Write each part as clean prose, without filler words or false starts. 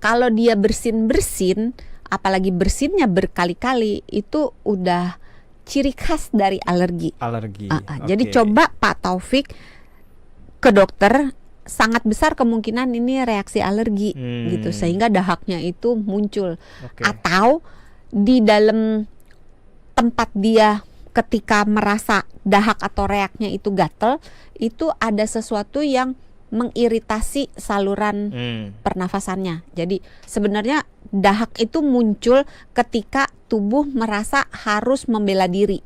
kalau dia bersin-bersin, apalagi bersinnya berkali-kali, itu udah ciri khas dari alergi. Jadi coba Pak Taufik ke dokter, sangat besar kemungkinan ini reaksi alergi gitu, sehingga dahaknya itu muncul. Atau di dalam tempat dia ketika merasa dahak atau reaknya itu gatel, itu ada sesuatu yang mengiritasi saluran pernafasannya. Jadi sebenarnya dahak itu muncul ketika tubuh merasa harus membela diri.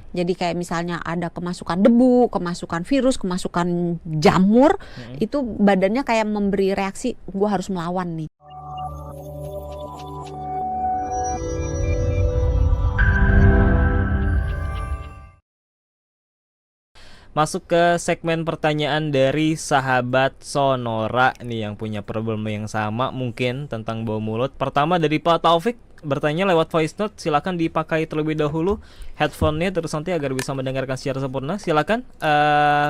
Jadi kayak misalnya ada kemasukan debu, kemasukan virus, kemasukan jamur, itu badannya kayak memberi reaksi, gue harus melawan nih. Masuk ke segmen pertanyaan dari sahabat Sonora nih yang punya problem yang sama mungkin tentang bau mulut. Pertama dari Pak Taufik, bertanya lewat voice note, silakan dipakai terlebih dahulu headphone-nya terus nanti agar bisa mendengarkan secara sempurna. Silakan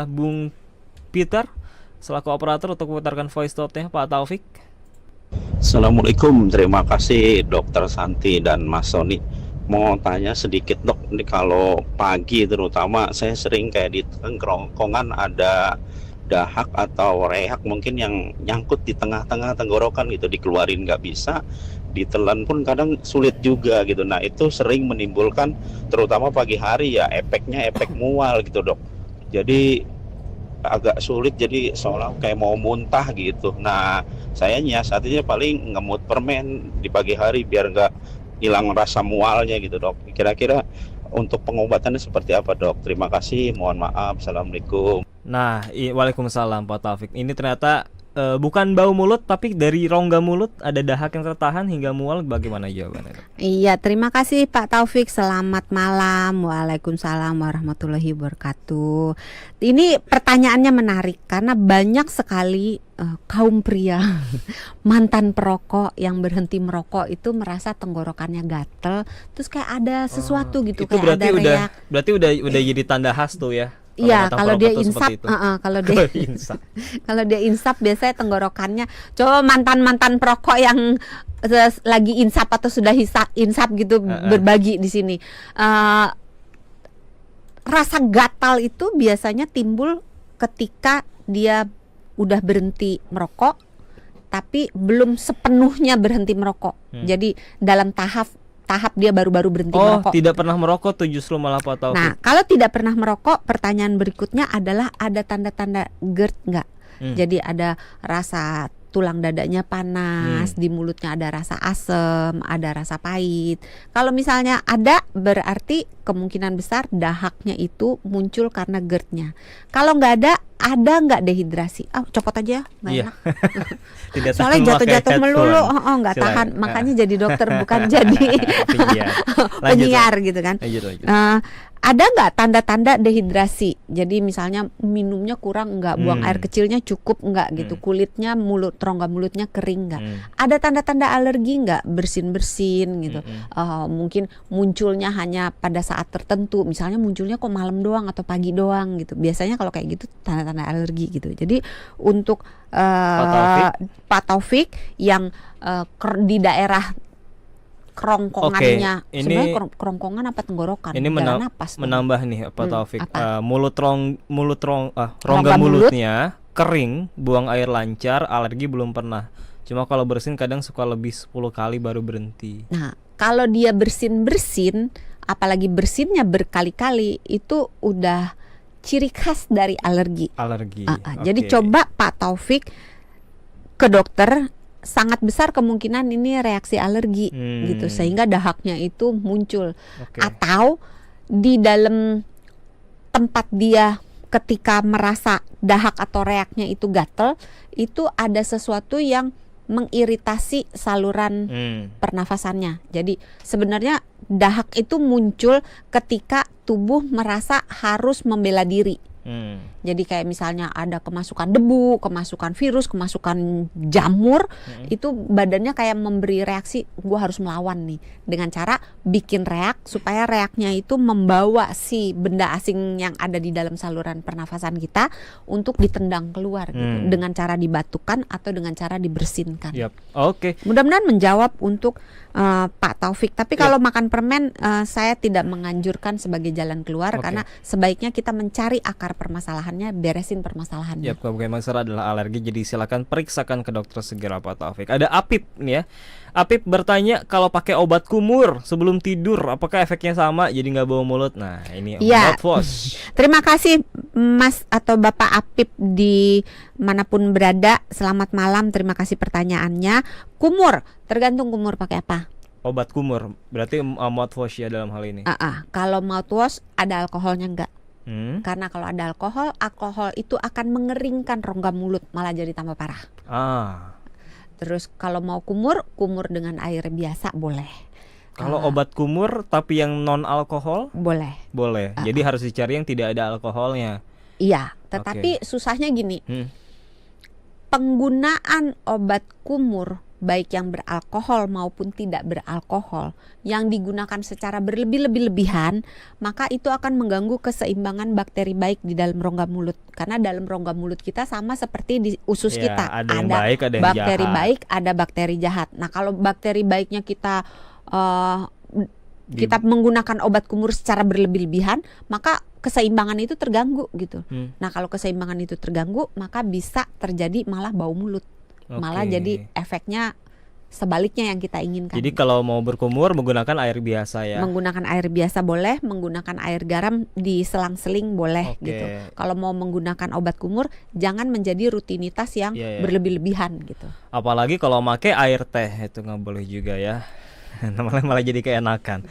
Bung Peter selaku operator untuk memutarkan voice note-nya Pak Taufik. Assalamualaikum, terima kasih Dokter Santi dan Mas Sony. Mau tanya sedikit dok, ini kalau pagi terutama saya sering kayak di kerongkongan ada dahak atau reak mungkin yang nyangkut di tengah-tengah tenggorokan gitu, dikeluarin nggak bisa, ditelan pun kadang sulit juga gitu. Nah itu sering menimbulkan terutama pagi hari ya efeknya efek mual gitu dok. Jadi agak sulit, jadi seolah kayak mau muntah gitu. Nah saya nyiasatinya paling ngemut permen di pagi hari biar nggak hilang rasa mualnya gitu dok. Kira-kira untuk pengobatannya seperti apa dok? Terima kasih, mohon maaf, assalamualaikum. Nah, waalaikumsalam Pak Taufik. Ini ternyata bukan bau mulut tapi dari rongga mulut ada dahak yang tertahan hingga mual. Bagaimana jawabannya? Iya, terima kasih Pak Taufik. Selamat malam. Waalaikumsalam warahmatullahi wabarakatuh. Ini pertanyaannya menarik karena banyak sekali kaum pria mantan perokok yang berhenti merokok itu merasa tenggorokannya gatel, terus kayak ada sesuatu gitu, itu kayak ada reak. Berarti udah jadi tanda khas tuh ya. Iya, kalau dia insap, kalau dia insap biasanya tenggorokannya. Coba mantan perokok yang lagi insap atau sudah insap gitu berbagi di sini. Rasa gatal itu biasanya timbul ketika dia udah berhenti merokok, tapi belum sepenuhnya berhenti merokok. Jadi dalam tahap dia baru-baru berhenti merokok. Tidak pernah merokok tuh justru malah Pak Taufik. Nah, kalau tidak pernah merokok, pertanyaan berikutnya adalah ada tanda-tanda GERD nggak? Jadi ada rasa tulang dadanya panas, di mulutnya ada rasa asam, ada rasa pahit. Kalau misalnya ada, berarti kemungkinan besar dahaknya itu muncul karena GERD-nya. Kalau nggak ada nggak dehidrasi? Copot aja, nggak enak. Soalnya jatuh-jatuh melulu, nggak tahan. Makanya jadi dokter bukan jadi penyiar gitu kan. Ada nggak tanda-tanda dehidrasi? Jadi misalnya minumnya kurang nggak, buang air kecilnya cukup nggak gitu, kulitnya rongga mulutnya kering nggak? Ada tanda-tanda alergi nggak? Bersin-bersin gitu. Mungkin munculnya hanya pada saat tertentu, misalnya munculnya kok malam doang atau pagi doang gitu. Biasanya kalau kayak gitu tanda-tanda alergi gitu. Jadi untuk Pak Taufik yang di daerah kerongkongannya, sebenarnya kerongkongan apa tenggorokan? Ini menambah nih Pak Taufik, rongga mulutnya kering, buang air lancar, alergi belum pernah. Cuma kalau bersin kadang suka lebih 10 kali baru berhenti. Nah, kalau dia bersin-bersin, apalagi bersinnya berkali-kali, itu udah ciri khas dari alergi. Jadi coba Pak Taufik ke dokter, sangat besar kemungkinan ini reaksi alergi gitu, sehingga dahaknya itu muncul. Atau di dalam tempat dia ketika merasa dahak atau reaknya itu gatel, itu ada sesuatu yang mengiritasi saluran pernafasannya. Jadi sebenarnya dahak itu muncul ketika tubuh merasa harus membela diri. Jadi kayak misalnya ada kemasukan debu, kemasukan virus, kemasukan jamur, itu badannya kayak memberi reaksi, gue harus melawan nih, dengan cara bikin reak supaya reaknya itu membawa si benda asing yang ada di dalam saluran pernafasan kita untuk ditendang keluar gitu, dengan cara dibatukan atau dengan cara dibersinkan. Oke. Mudah-mudahan menjawab untuk Pak Taufik. Tapi kalau makan permen saya tidak menganjurkan sebagai jalan keluar, karena sebaiknya kita mencari akar permasalahannya, beresin permasalahannya. Kemungkinan besar adalah alergi, jadi silakan periksakan ke dokter segera Pak Taufik. Ada Apip nih ya. Apip bertanya, kalau pakai obat kumur sebelum tidur, apakah efeknya sama jadi nggak bau mulut? Nah ini mouthwash. Terima kasih Mas atau Bapak Apip di manapun berada. Selamat malam, terima kasih pertanyaannya. Kumur, tergantung kumur pakai apa. Obat kumur, berarti mouthwash ya dalam hal ini. Kalau mouthwash ada alkoholnya enggak? Karena kalau ada alkohol itu akan mengeringkan rongga mulut, malah jadi tambah parah. Terus kalau mau kumur dengan air biasa boleh. Kalau obat kumur tapi yang non alkohol? Boleh. Jadi harus dicari yang tidak ada alkoholnya. Iya, tetapi susahnya gini. Penggunaan obat kumur baik yang beralkohol maupun tidak beralkohol yang digunakan secara berlebihan, maka itu akan mengganggu keseimbangan bakteri baik di dalam rongga mulut. Karena dalam rongga mulut kita sama seperti di usus kita, ada yang baik, ada yang bakteri jahat. baik, ada bakteri jahat. Nah, kalau bakteri baiknya kita menggunakan obat kumur secara berlebihan, maka keseimbangan itu terganggu gitu. Nah, kalau keseimbangan itu terganggu, maka bisa terjadi malah bau mulut. Malah jadi efeknya sebaliknya yang kita inginkan. Jadi kalau mau berkumur menggunakan air biasa ya. Menggunakan air biasa boleh, menggunakan air garam di selang-seling boleh gitu. Kalau mau menggunakan obat kumur jangan menjadi rutinitas yang berlebih-lebihan gitu. Apalagi kalau pakai air teh itu nggak boleh juga ya. Malah jadi keenakan.